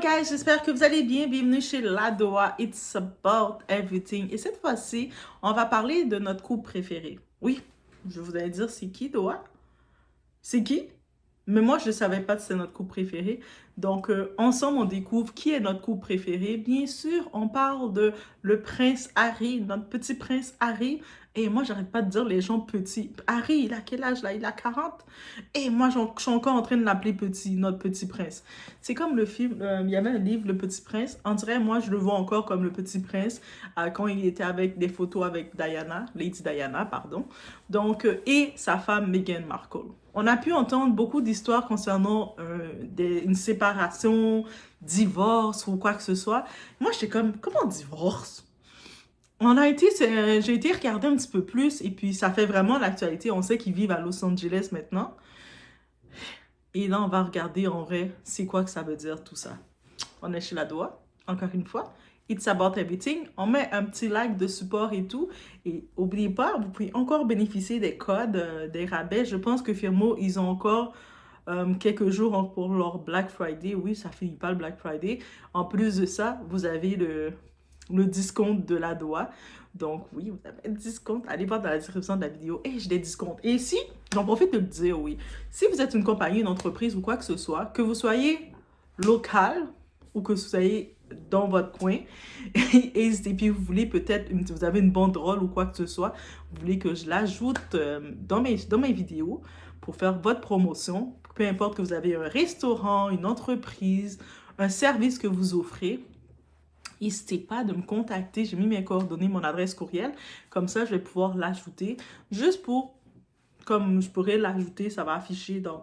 guys, j'espère que vous allez bien. Bienvenue chez Ladoa, It's About Everything. Et cette fois-ci, on va parler de notre couple préféré. Oui, je vous allez dire c'est qui, Doa? C'est qui? Mais moi, je ne savais pas que c'était notre couple préféré. Donc, ensemble, on découvre qui est notre couple préféré. Bien sûr, on parle de le prince Harry, notre petit prince Harry. Et moi, j'arrête pas de dire les gens petits. Harry, il a quel âge là? Il a 40. Et moi, je suis encore en train de l'appeler petit, notre petit prince. C'est comme le film, il y avait un livre, Le Petit Prince. On dirait, moi, je le vois encore comme le petit prince quand il était avec des photos avec Diana, Lady Diana, pardon. Donc, et sa femme Meghan Markle. On a pu entendre beaucoup d'histoires concernant une séparation, divorce ou quoi que ce soit. Moi, j'étais comme, comment divorce? J'ai été regarder un petit peu plus et puis ça fait vraiment l'actualité. On sait qu'ils vivent à Los Angeles maintenant. Et là, on va regarder en vrai, c'est quoi que ça veut dire tout ça. On est chez la Doua, encore une fois. It's About Everything. On met un petit like de support et tout. Et n'oubliez pas, vous pouvez encore bénéficier des codes, des rabais. Je pense que Firmo, ils ont encore quelques jours pour leur Black Friday. Oui, ça finit pas le Black Friday. En plus de ça, vous avez le discount de la Doua. Donc oui, vous avez un discount. Allez voir dans la description de la vidéo. Et j'ai des discounts. Et si, j'en profite de le dire, oui. Si vous êtes une compagnie, une entreprise ou quoi que ce soit, que vous soyez local ou que vous soyez dans votre coin, et puis vous voulez peut-être, vous avez une banderole ou quoi que ce soit, vous voulez que je l'ajoute dans mes vidéos pour faire votre promotion, peu importe que vous avez un restaurant, une entreprise, un service que vous offrez, n'hésitez pas de me contacter. J'ai mis mes coordonnées, mon adresse courriel. Comme ça, je vais pouvoir l'ajouter. Juste pour, comme je pourrais l'ajouter, ça va afficher dans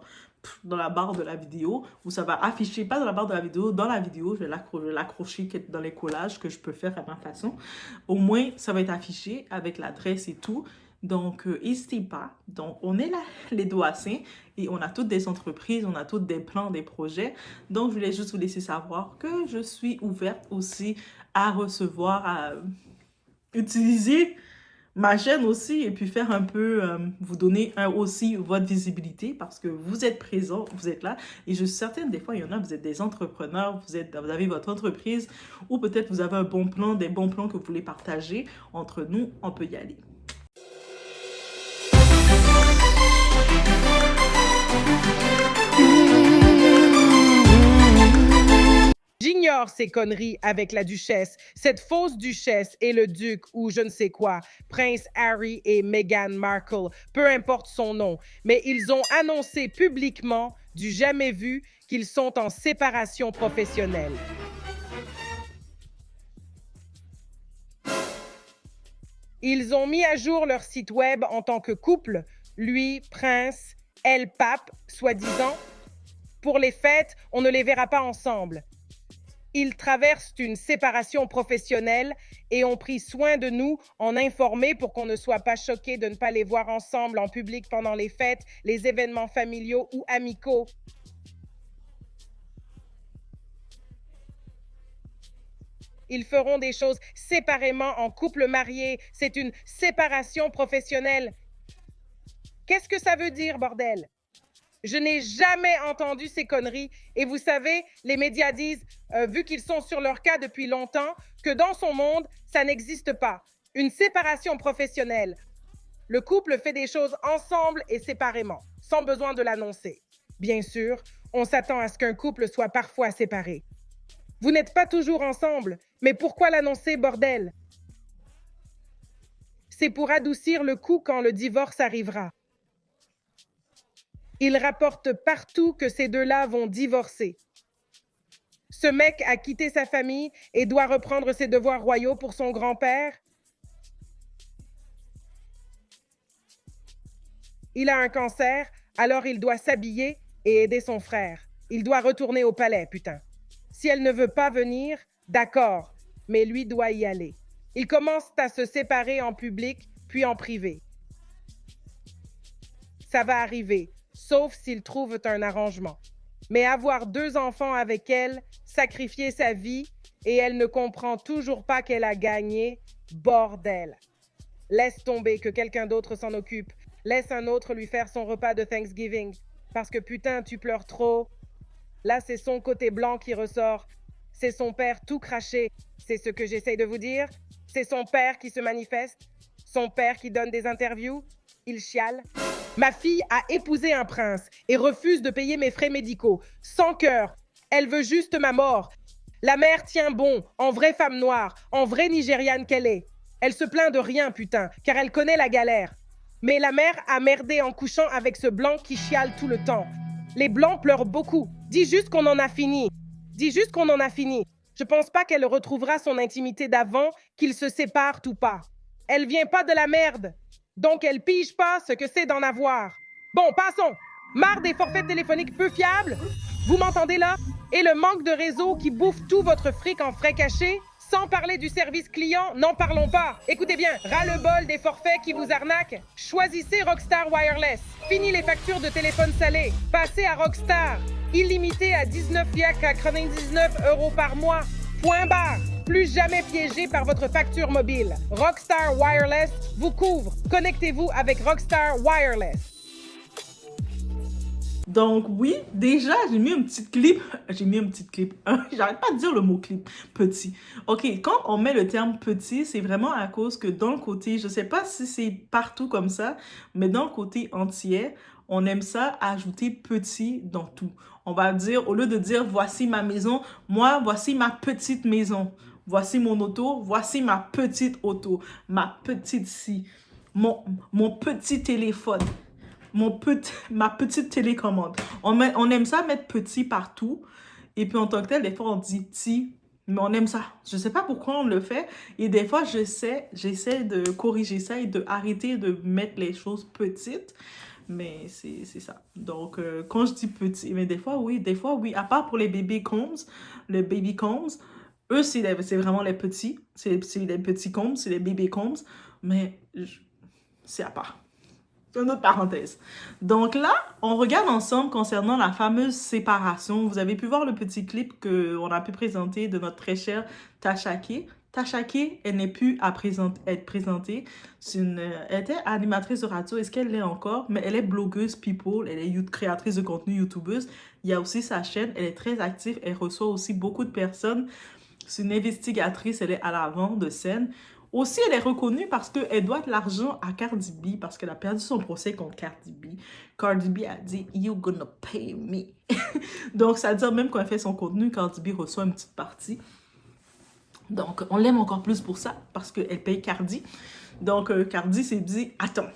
la barre de la vidéo. Ou ça va afficher, pas dans la barre de la vidéo, dans la vidéo. Je vais l'accrocher dans les collages que je peux faire à ma façon. Au moins, ça va être affiché avec l'adresse et tout. Donc, n'hésitez pas. Donc, on est là, les Doassins, et on a toutes des entreprises, on a toutes des plans, des projets. Donc, je voulais juste vous laisser savoir que je suis ouverte aussi à recevoir, à utiliser ma chaîne aussi et puis faire un peu, vous donner aussi votre visibilité parce que vous êtes présents, vous êtes là. Et je suis certaine, des fois, il y en a, vous êtes des entrepreneurs, vous avez votre entreprise ou peut-être vous avez un bon plan, des bons plans que vous voulez partager. Entre nous, on peut y aller. J'ignore ces conneries avec la duchesse, cette fausse duchesse et le duc ou je ne sais quoi, Prince Harry et Meghan Markle, peu importe son nom, mais ils ont annoncé publiquement, du jamais vu, qu'ils sont en séparation professionnelle. Ils ont mis à jour leur site web en tant que couple, lui, prince, elle, pape, soi-disant. Pour les fêtes, on ne les verra pas ensemble. Ils traversent une séparation professionnelle et ont pris soin de nous en informer pour qu'on ne soit pas choqués de ne pas les voir ensemble en public pendant les fêtes, les événements familiaux ou amicaux. Ils feront des choses séparément en couple marié. C'est une séparation professionnelle. Qu'est-ce que ça veut dire, bordel? Je n'ai jamais entendu ces conneries. Et vous savez, les médias disent, vu qu'ils sont sur leur cas depuis longtemps, que dans son monde, ça n'existe pas. Une séparation professionnelle. Le couple fait des choses ensemble et séparément, sans besoin de l'annoncer. Bien sûr, on s'attend à ce qu'un couple soit parfois séparé. Vous n'êtes pas toujours ensemble, mais pourquoi l'annoncer, bordel? C'est pour adoucir le coup quand le divorce arrivera. Il rapporte partout que ces deux-là vont divorcer. Ce mec a quitté sa famille et doit reprendre ses devoirs royaux pour son grand-père. Il a un cancer, alors il doit s'habiller et aider son frère. Il doit retourner au palais, putain. Si elle ne veut pas venir, d'accord, mais lui doit y aller. Ils commencent à se séparer en public, puis en privé. Ça va arriver, sauf s'ils trouvent un arrangement. Mais avoir 2 enfants avec elle, sacrifier sa vie, et elle ne comprend toujours pas qu'elle a gagné, bordel. Laisse tomber, que quelqu'un d'autre s'en occupe. Laisse un autre lui faire son repas de Thanksgiving. Parce que putain, tu pleures trop. Là, c'est son côté blanc qui ressort. C'est son père tout craché. C'est ce que j'essaie de vous dire. C'est son père qui se manifeste. Son père qui donne des interviews. Il chiale. Ma fille a épousé un prince et refuse de payer mes frais médicaux. Sans cœur. Elle veut juste ma mort. La mère tient bon, en vraie femme noire, en vraie Nigériane qu'elle est. Elle se plaint de rien, putain, car elle connaît la galère. Mais la mère a merdé en couchant avec ce blanc qui chiale tout le temps. Les blancs pleurent beaucoup. Dis juste qu'on en a fini. Dis juste qu'on en a fini. Je pense pas qu'elle retrouvera son intimité d'avant, qu'ils se séparent ou pas. Elle vient pas de la merde. Donc elle pige pas ce que c'est d'en avoir. Bon, passons. Marre des forfaits téléphoniques peu fiables? Vous m'entendez là? Et le manque de réseau qui bouffe tout votre fric en frais cachés? Sans parler du service client, n'en parlons pas. Écoutez bien, ras-le-bol des forfaits qui vous arnaquent. Choisissez Rockstar Wireless. Fini les factures de téléphone salé. Passez à Rockstar. Illimité à 19,99 € par mois. Point barre. Plus jamais piégé par votre facture mobile. Rockstar Wireless vous couvre. Connectez-vous avec Rockstar Wireless. Donc oui, déjà, j'ai mis un petit clip. J'ai mis un petit clip. J'arrête pas de dire le mot clip. Petit. OK, quand on met le terme petit, c'est vraiment à cause que dans le côté, je sais pas si c'est partout comme ça, mais dans le côté entier, on aime ça ajouter petit dans tout. On va dire, au lieu de dire voici ma maison, moi, voici ma petite maison. Voici mon auto, voici ma petite auto. Ma petite scie. Mon petit téléphone. Ma petite télécommande. On aime ça mettre petit partout. Et puis en tant que tel, des fois on dit petit, mais on aime ça. Je sais pas pourquoi on le fait. Et des fois, j'essaie de corriger ça et de arrêter de mettre les choses petites. Mais c'est ça. Donc, quand je dis petit, mais des fois, oui. À part pour les baby combs, eux, c'est vraiment les petits. C'est les petits combs, c'est les baby combs. Mais c'est à part. C'est une autre parenthèse. Donc là, on regarde ensemble concernant la fameuse séparation. Vous avez pu voir le petit clip qu'on a pu présenter de notre très chère Tasha K. Tasha K, elle n'est plus être présentée. Elle était animatrice de radio. Est-ce qu'elle l'est encore? Mais elle est blogueuse people. Elle est créatrice de contenu, youtubeuse. Il y a aussi sa chaîne. Elle est très active. Elle reçoit aussi beaucoup de personnes. C'est une investigatrice. Elle est à l'avant de scène. Aussi, elle est reconnue parce qu'elle doit de l'argent à Cardi B parce qu'elle a perdu son procès contre Cardi B. Cardi B a dit « You gonna pay me ». Donc, ça veut dire même quand elle fait son contenu, Cardi B reçoit une petite partie. Donc, on l'aime encore plus pour ça parce qu'elle paye Cardi. Donc, Cardi s'est dit « Attends,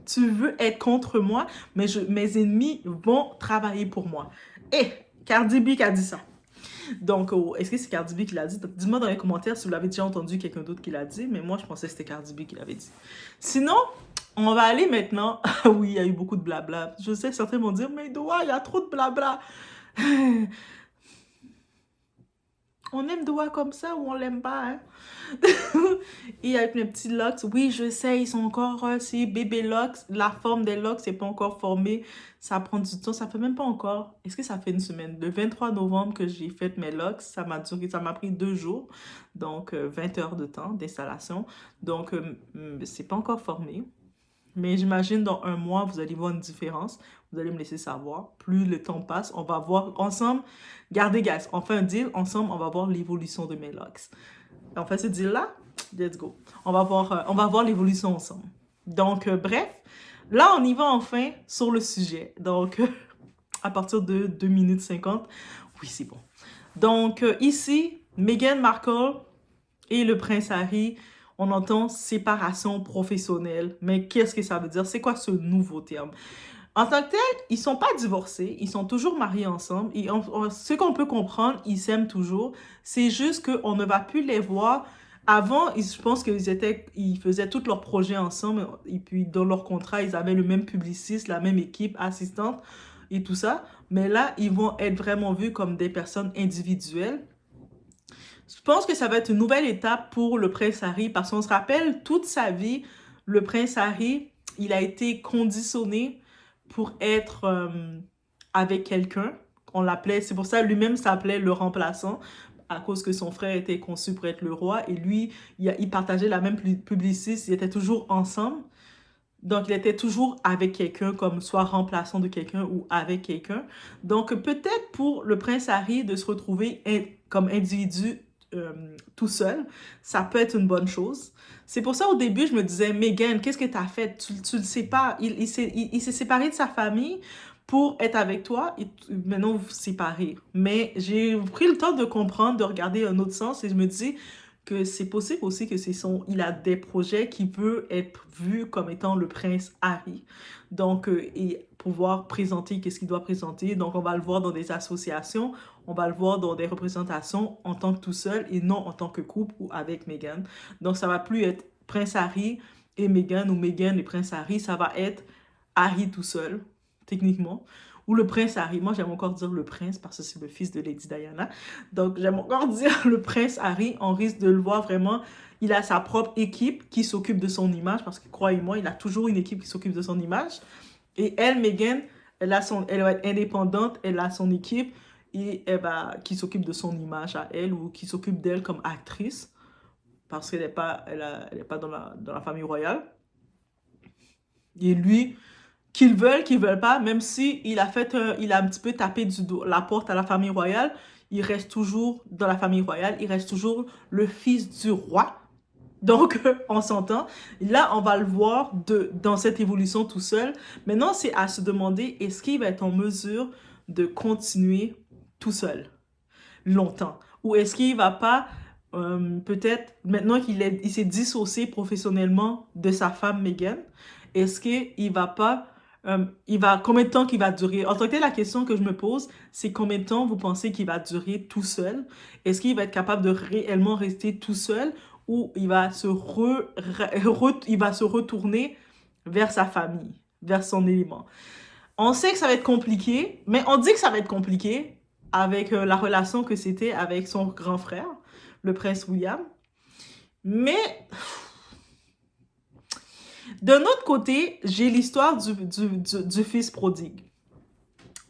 tu veux être contre moi, mais mes ennemis vont travailler pour moi. » Et Cardi B qui a dit ça. Donc, est-ce que c'est Cardi B qui l'a dit? Dis-moi dans les commentaires si vous l'avez déjà entendu quelqu'un d'autre qui l'a dit, mais moi, je pensais que c'était Cardi B qui l'avait dit. Sinon, on va aller maintenant... oui, il y a eu beaucoup de blabla. Je sais, certains vont dire, mais Doua, il y a trop de blabla. On aime Doua comme ça ou on l'aime pas, hein? Et avec mes petits locks, oui, je sais, ils sont encore, c'est bébé locks. La forme des locks, c'est pas encore formé. Ça prend du temps, ça fait même pas encore. Est-ce que ça fait une semaine? Le 23 novembre que j'ai fait mes locks, ça m'a pris 2 jours. Donc, 20 heures de temps d'installation. Donc, c'est pas encore formé. Mais j'imagine dans 1 mois, vous allez voir une différence. Vous allez me laisser savoir. Plus le temps passe, on va voir ensemble. Regardez, guys, on fait un deal. Ensemble, on va voir l'évolution de mes locks. On fait ce deal-là? Let's go. On va voir l'évolution ensemble. Donc, bref. Là, on y va enfin sur le sujet. Donc, à partir de 2 minutes 50. Oui, c'est bon. Donc, ici, Meghan Markle et le prince Harry, on entend séparation professionnelle. Mais qu'est-ce que ça veut dire? C'est quoi ce nouveau terme? En tant que tel, ils sont pas divorcés, ils sont toujours mariés ensemble. Et ce qu'on peut comprendre, ils s'aiment toujours. C'est juste qu'on ne va plus les voir. Avant, je pense ils faisaient tous leurs projets ensemble. Et puis, dans leur contrat, ils avaient le même publiciste, la même équipe, assistante et tout ça. Mais là, ils vont être vraiment vus comme des personnes individuelles. Je pense que ça va être une nouvelle étape pour le prince Harry parce qu'on se rappelle, toute sa vie, le prince Harry, il a été conditionné pour être avec quelqu'un. On l'appelait, c'est pour ça lui-même s'appelait le remplaçant à cause que son frère était conçu pour être le roi et lui, il partageait la même publiciste, ils étaient toujours ensemble. Donc, il était toujours avec quelqu'un, comme soit remplaçant de quelqu'un ou avec quelqu'un. Donc, peut-être pour le prince Harry de se retrouver comme individu tout seul, ça peut être une bonne chose. C'est pour ça, au début, je me disais, Meghan, qu'est-ce que tu as fait? Tu le sais pas. Il s'est séparé de sa famille pour être avec toi et maintenant vous vous séparez. Mais j'ai pris le temps de comprendre, de regarder un autre sens et je me dis, que c'est possible aussi que il a des projets qui peuvent être vus comme étant le prince Harry. Donc, et pouvoir présenter qu'est-ce qu'il doit présenter. Donc, on va le voir dans des associations, on va le voir dans des représentations en tant que tout seul et non en tant que couple ou avec Meghan. Donc, ça va plus être prince Harry et Meghan ou Meghan et prince Harry, ça va être Harry tout seul, techniquement. Ou le prince Harry. Moi, j'aime encore dire le prince parce que c'est le fils de Lady Diana. Donc, j'aime encore dire le prince Harry. On risque de le voir vraiment. Il a sa propre équipe qui s'occupe de son image parce que, croyez-moi, il a toujours une équipe qui s'occupe de son image. Et elle, Meghan, elle va être indépendante. Elle a son équipe et qui s'occupe de son image à elle ou qui s'occupe d'elle comme actrice parce qu'elle n'est pas, elle est pas dans la famille royale. Et lui, qu'ils veulent pas, même si il a fait, il a un petit peu tapé la porte à la famille royale, il reste toujours dans la famille royale, il reste toujours le fils du roi. Donc, on s'entend. Là, on va le voir dans cette évolution tout seul. Maintenant, c'est à se demander, est-ce qu'il va être en mesure de continuer tout seul longtemps? Ou est-ce qu'il va pas, peut-être, maintenant il s'est dissocié professionnellement de sa femme Meghan, est-ce qu'il va pas combien de temps qu'il va durer? En tant que tel, la question que je me pose, c'est combien de temps vous pensez qu'il va durer tout seul? Est-ce qu'il va être capable de réellement rester tout seul ou il va il va se retourner vers sa famille, vers son élément? On sait que ça va être compliqué, mais on dit que ça va être compliqué avec la relation que c'était avec son grand frère, le prince William. Mais d'un autre côté, j'ai l'histoire du fils prodigue.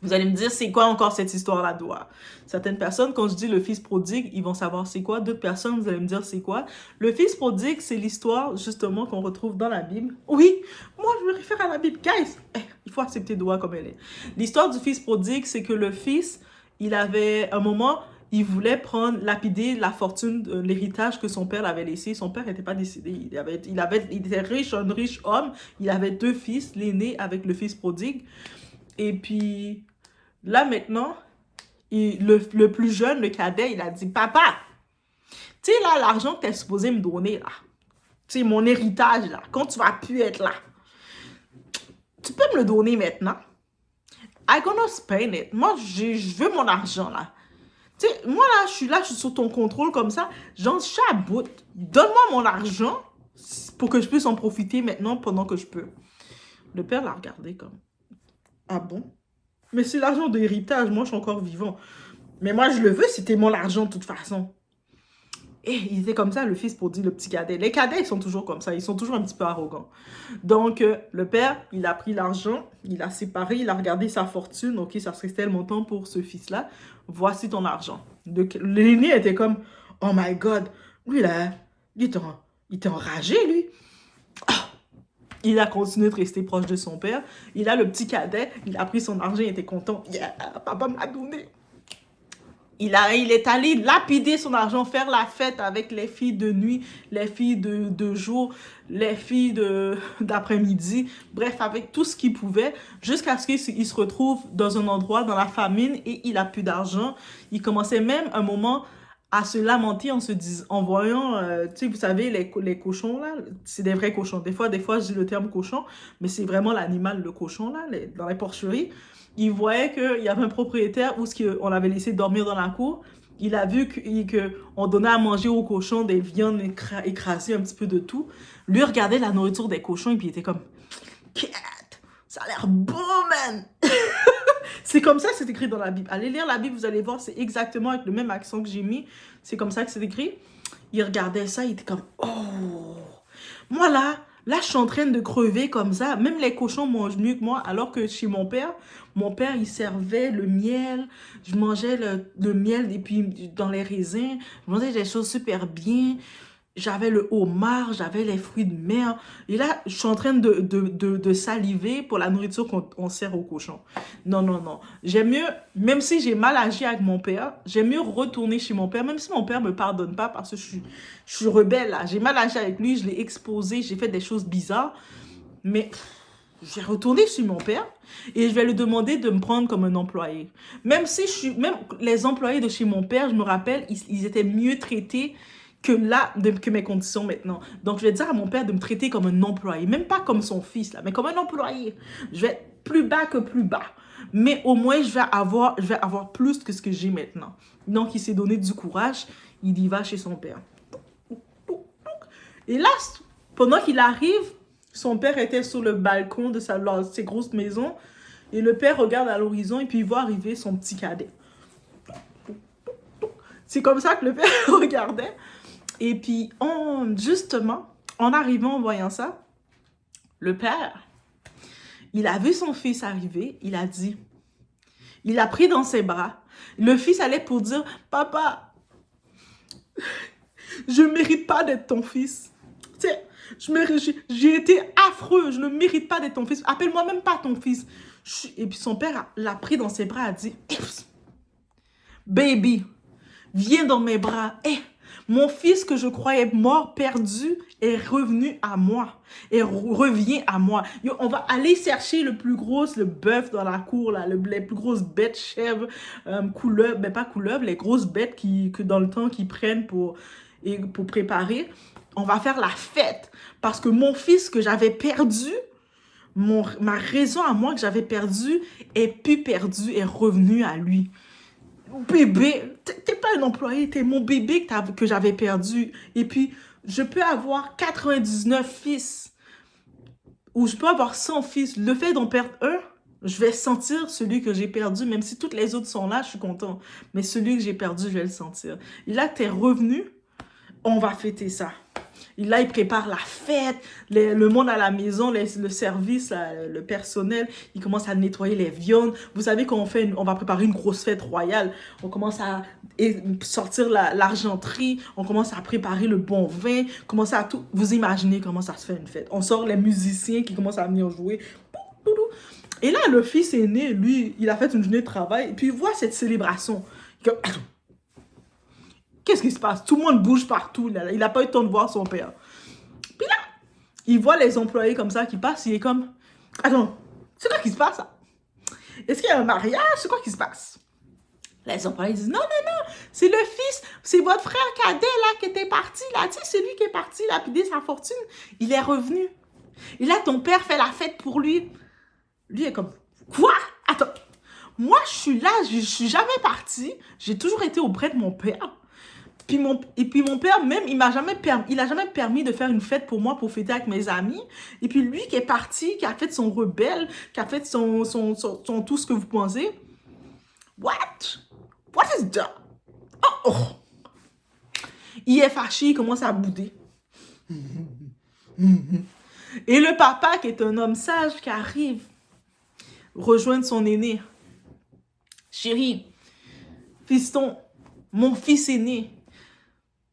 Vous allez me dire, c'est quoi encore cette histoire-là, Doua? Certaines personnes, quand je dis le fils prodigue, ils vont savoir c'est quoi. D'autres personnes, vous allez me dire c'est quoi. Le fils prodigue, c'est l'histoire, justement, qu'on retrouve dans la Bible. Oui, moi, je me réfère à la Bible. Guys, il faut accepter Doua comme elle est. L'histoire du fils prodigue, c'est que le fils, il avait un moment, il voulait lapider la fortune, l'héritage que son père avait laissé. Son père n'était pas décédé. Il était riche, un riche homme. Il avait 2 fils, l'aîné avec le fils prodigue. Et puis, là maintenant, le plus jeune, le cadet, il a dit, papa, tu sais là, l'argent que tu es supposé me donner là, tu sais, mon héritage là, quand tu vas plus être là, tu peux me le donner maintenant? I gonna spend it. Moi, je veux mon argent là. Tu sais, moi là, je suis sous ton contrôle comme ça. J'en chaboute. Donne-moi mon argent pour que je puisse en profiter maintenant pendant que je peux. Le père l'a regardé comme, ah bon? Mais c'est l'argent de l'héritage, moi je suis encore vivant. Mais moi je le veux, c'était mon argent de toute façon. Et il était comme ça, le fils pour dire le petit cadet. Les cadets, ils sont toujours comme ça, ils sont toujours un petit peu arrogants. Donc, le père, il a pris l'argent, il a séparé, il a regardé sa fortune. Ok, ça serait tel montant pour ce fils-là. Voici ton argent. L'aîné était comme, oh my God, lui là, il était enragé, lui. Il a continué de rester proche de son père. Il a le petit cadet, il a pris son argent, il était content. Yeah, papa m'a donné. Il est allé lapider son argent, faire la fête avec les filles de nuit, les filles de jour, les filles d'après-midi. Bref, avec tout ce qu'il pouvait, jusqu'à ce qu'il se retrouve dans un endroit, dans la famine, et il a plus d'argent. Il commençait même un moment à se lamenter en voyant, tu sais, vous savez, les cochons, là, c'est des vrais cochons. Des fois, je dis le terme cochon, mais c'est vraiment l'animal, le cochon, là, dans les porcheries. Il voyait qu'il y avait un propriétaire où on l'avait laissé dormir dans la cour. Il a vu qu'on donnait à manger aux cochons des viandes écrasées, un petit peu de tout. Lui regardait la nourriture des cochons et puis il était comme « Cat, ça a l'air beau, man! » C'est comme ça que c'est écrit dans la Bible. Allez lire la Bible, vous allez voir, c'est exactement avec le même accent que j'ai mis. C'est comme ça que c'est écrit. Il regardait ça, il était comme « Oh! » Moi là, je suis en train de crever comme ça. Même les cochons mangent mieux que moi. Alors que chez mon père, il servait le miel. Je mangeais le miel et puis dans les raisins. Je mangeais des choses super bien. J'avais le homard, j'avais les fruits de mer. Et là, je suis en train de saliver pour la nourriture qu'on sert aux cochons. Non, non, non. J'aime mieux, même si j'ai mal agi avec mon père, j'aime mieux retourner chez mon père, même si mon père me pardonne pas parce que je suis rebelle là. J'ai mal agi avec lui, je l'ai exposé, j'ai fait des choses bizarres. Mais je vais retourner chez mon père et je vais lui demander de me prendre comme un employé. Même si même les employés de chez mon père, je me rappelle, ils étaient mieux traités que là, que mes conditions maintenant. Donc, je vais dire à mon père de me traiter comme un employé. Même pas comme son fils, là, mais comme un employé. Je vais être plus bas que plus bas. Mais au moins, je vais avoir plus que ce que j'ai maintenant. Donc, il s'est donné du courage. Il y va chez son père. Et là, pendant qu'il arrive, son père était sur le balcon de ses grosses maisons. Et le père regarde à l'horizon et puis il voit arriver son petit cadet. C'est comme ça que le père regardait. Et puis, justement, en arrivant, en voyant ça, le père, il a vu son fils arriver, il a dit, il l'a pris dans ses bras. Le fils allait pour dire, papa, je ne mérite pas d'être ton fils. Tu sais, j'ai été affreux, je ne mérite pas d'être ton fils. Appelle-moi même pas ton fils. Et puis son père l'a pris dans ses bras, a dit, baby, viens dans mes bras. Mon fils que je croyais mort, perdu, est revenu à moi. Et revient à moi. Yo, on va aller chercher le bœuf dans la cour, là, les plus grosses bêtes, chèvres, couleuvres, mais pas couleuvres, les grosses bêtes que dans le temps qu'ils prennent pour préparer. On va faire la fête. Parce que mon fils que j'avais perdu, ma raison à moi que j'avais perdu, est plus perdue, est revenue à lui. Bébé, t'es pas un employé, t'es mon bébé que j'avais perdu. Et puis, je peux avoir 99 fils, ou je peux avoir 100 fils. Le fait d'en perdre un, je vais sentir celui que j'ai perdu, même si toutes les autres sont là, je suis content. Mais celui que j'ai perdu, je vais le sentir. Et là, t'es revenu, on va fêter ça. Et là, il prépare la fête, le monde à la maison, le service, le personnel, il commence à nettoyer les viandes. Vous savez qu'on on va préparer une grosse fête royale. On commence à sortir l'argenterie, on commence à préparer le bon vin, commence à tout. Vous imaginez comment ça se fait une fête. On sort les musiciens qui commencent à venir jouer. Et là, le fils aîné, lui, il a fait une journée de travail, et puis il voit cette célébration. Qu'est-ce qui se passe? Tout le monde bouge partout. Là. Il n'a pas eu le temps de voir son père. Puis là, il voit les employés comme ça qui passent. Il est comme, attends, c'est quoi qui se passe? Est-ce qu'il y a un mariage? C'est quoi qui se passe? Les employés disent, non, non, non, c'est le fils, c'est votre frère cadet là qui était parti. Là. Tu sais, c'est lui qui est parti lapider sa fortune. Il est revenu. Et là, ton père fait la fête pour lui. Lui est comme, quoi? Attends, moi, je suis là, je suis jamais parti. J'ai toujours été auprès de mon père. Et puis mon père, même, il a jamais permis de faire une fête pour moi, pour fêter avec mes amis. Et puis lui qui est parti, qui a fait son rebelle, qui a fait son tout ce que vous pensez. What? What is that? Oh, oh. Il est fâché, il commence à bouder. Et le papa, qui est un homme sage, qui arrive, rejoindre son aîné. Chérie, fiston, mon fils aîné,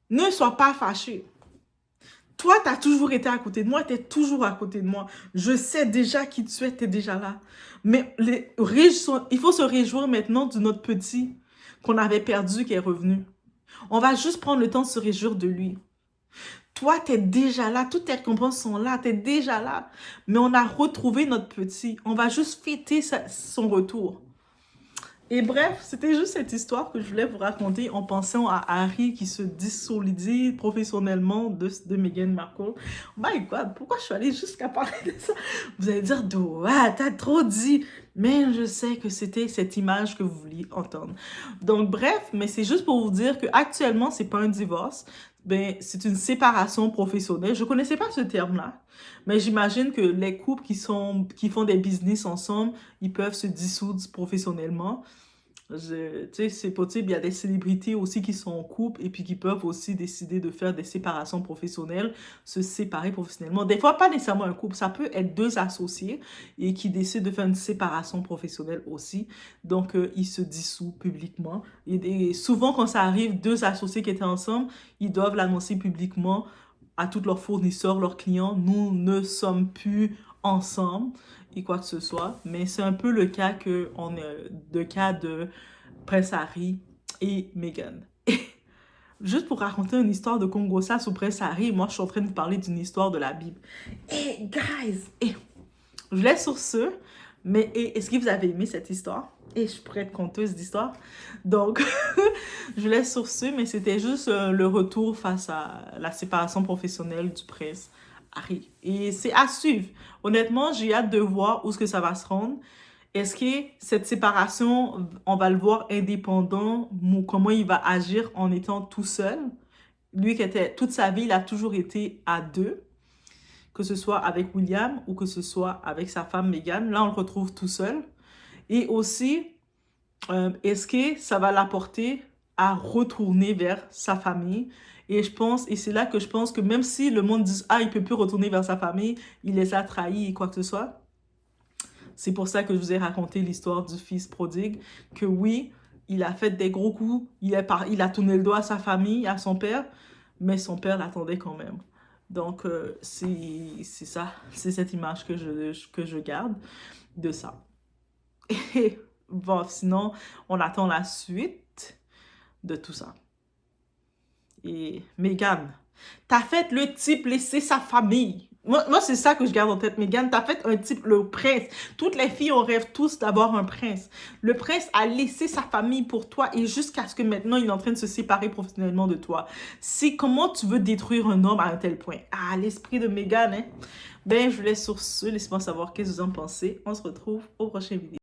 ne sois pas fâché. Toi, tu as toujours été à côté de moi, tu es toujours à côté de moi. Je sais déjà qui tu es, tu es déjà là. Mais il faut se réjouir maintenant de notre petit qu'on avait perdu, qui est revenu. On va juste prendre le temps de se réjouir de lui. Toi, tu es déjà là, toutes tes récompenses sont là, tu es déjà là. Mais on a retrouvé notre petit. On va juste fêter son retour. Et bref, c'était juste cette histoire que je voulais vous raconter en pensant à Harry qui se dissolidie professionnellement de Meghan Markle. My God, pourquoi je suis allée jusqu'à parler de ça? Vous allez dire, Doa, t'as trop dit. Mais je sais que c'était cette image que vous vouliez entendre. Donc bref, mais c'est juste pour vous dire qu'actuellement, c'est pas un divorce. Ben, c'est une séparation professionnelle. Je connaissais pas ce terme-là. Mais j'imagine que les couples qui font des business ensemble, ils peuvent se dissoudre professionnellement. Tu sais, c'est possible, il y a des célébrités aussi qui sont en couple et puis qui peuvent aussi décider de faire des séparations professionnelles, se séparer professionnellement. Des fois, pas nécessairement un couple, ça peut être deux associés et qui décident de faire une séparation professionnelle aussi. Donc, ils se dissouent publiquement. Et souvent, quand ça arrive, deux associés qui étaient ensemble, ils doivent l'annoncer publiquement à tous leurs fournisseurs, leurs clients. Nous ne sommes plus ensemble et quoi que ce soit. Mais c'est un peu le cas de Prince Harry et Meghan. Juste pour raconter une histoire de Congo ça sur Prince Harry, moi je suis en train de vous parler d'une histoire de la Bible. Et guys, je laisse sur ce, mais est-ce que vous avez aimé cette histoire? Et je pourrais être conteuse d'histoire. Donc, je laisse sur ce, mais c'était juste le retour face à la séparation professionnelle du prince Harry. Et c'est à suivre. Honnêtement, j'ai hâte de voir où est-ce que ça va se rendre. Est-ce que cette séparation, on va le voir indépendant, ou comment il va agir en étant tout seul? Lui qui était, toute sa vie, il a toujours été à deux, que ce soit avec William ou que ce soit avec sa femme Meghan. Là, on le retrouve tout seul. Et aussi, est-ce que ça va l'apporter à retourner vers sa famille? Et c'est là que je pense que même si le monde dit, ah, il peut plus retourner vers sa famille, il les a trahis et quoi que ce soit, c'est pour ça que je vous ai raconté l'histoire du fils prodigue, que oui, il a fait des gros coups, il a tourné le doigt à sa famille, à son père, mais son père l'attendait quand même. Donc, c'est ça, c'est cette image que je garde de ça. Et bon, sinon, on attend la suite de tout ça. Et Meghan, t'as fait le type laisser sa famille. Moi c'est ça que je garde en tête, Meghan. T'as fait un type, le prince. Toutes les filles, on rêve tous d'avoir un prince. Le prince a laissé sa famille pour toi et jusqu'à ce que maintenant, il est en train de se séparer professionnellement de toi. Comment tu veux détruire un homme à un tel point? Ah, l'esprit de Meghan, hein? Ben, je vous laisse sur ce. Laissez-moi savoir qu'est-ce que vous en pensez. On se retrouve au prochain vidéo.